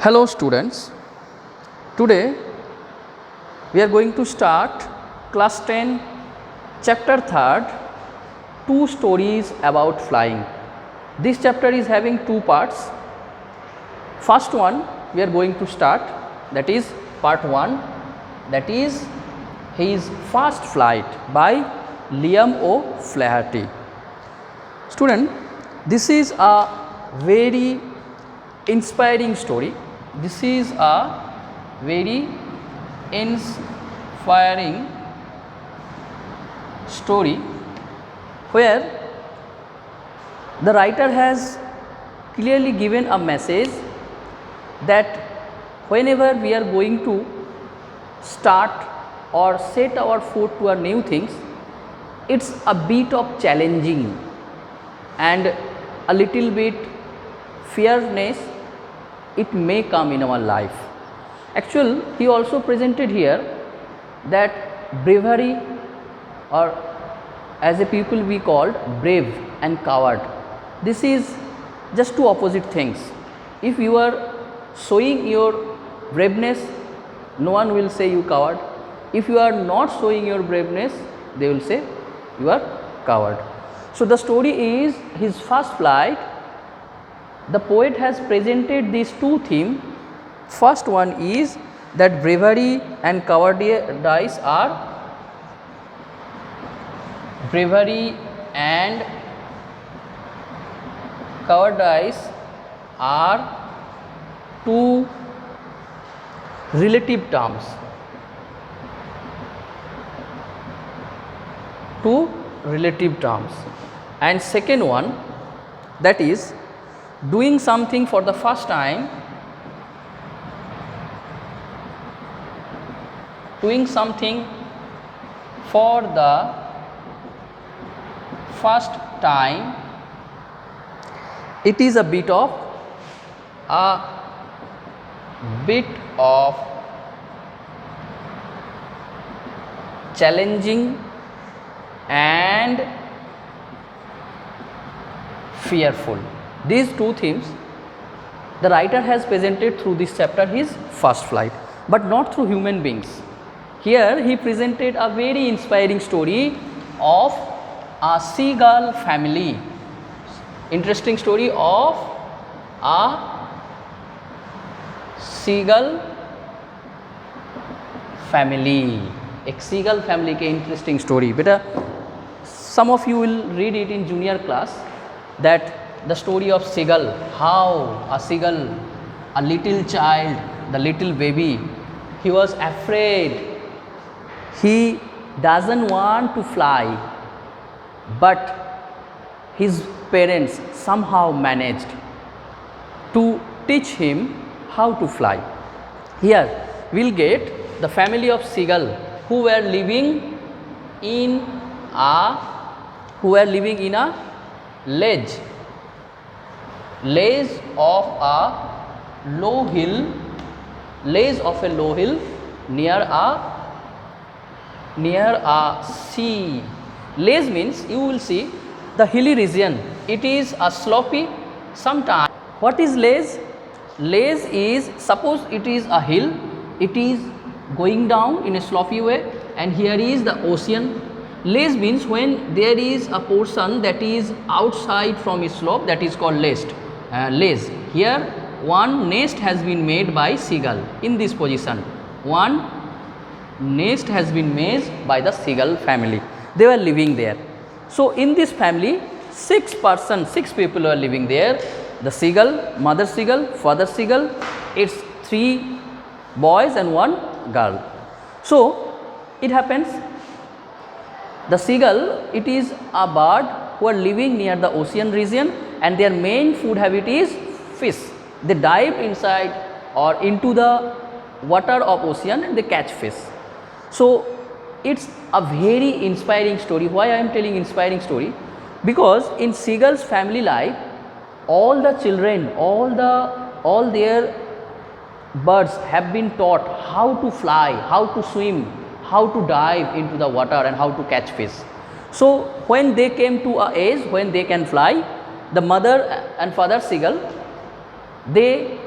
Hello students, today we are going to start class 10 chapter 3rd, two stories about flying. This chapter is having two parts. First one we are going to start, that is part 1, that is his first flight by Liam O'Flaherty. Student, this is a very inspiring story. This is a very inspiring story where the writer has clearly given a message that whenever we are going to start or set our foot to our new things, it's a bit of challenging and a little bit fearness it may come in our life. Actually, he also presented here that bravery, or as a people we called brave and coward, this is just two opposite things. If you are showing your braveness, no one will say you coward. If you are not showing your braveness, they will say you are coward. So the story is his first flight. The poet has presented these two themes. First one is that bravery and cowardice are two relative terms. And second one, that is doing something for the first time, it is a bit of challenging and fearful. These two themes the writer has presented through this chapter, his first flight, but not through human beings. Here he presented a very inspiring story of a seagull family. Interesting story of a seagull family. एक seagull family के interesting story. बेटा, some of you will read it in junior class, that the story of seagull, how a seagull, a little child, the little baby, he was afraid. He doesn't want to fly, but his parents somehow managed to teach him how to fly. Here we will get the family of seagull who were living in a ledge of a low hill near a sea. Ledge means, you will see the hilly region, it is a slopey sometimes. What is ledge? Ledge is, suppose it is a hill, it is going down in a slopey way, and here is the ocean. Ledge means when there is a portion that is outside from a slope, that is called ledge. Here one nest has been made by seagull. In this position, one nest has been made by the seagull family. They were living there. So in this family, 6 people were living there. The seagull, mother seagull, father seagull, its 3 boys and 1 girl. So it happens, the seagull, it is a bird who are living near the ocean region, and their main food habit is fish. They dive inside or into the water of ocean and they catch fish. So it's a very inspiring story. Why I am telling inspiring story? Because in seagull's family life, all the children, all their birds have been taught how to fly, how to swim, how to dive into the water and how to catch fish. So when they came to a age when they can fly, the mother and father seagull, they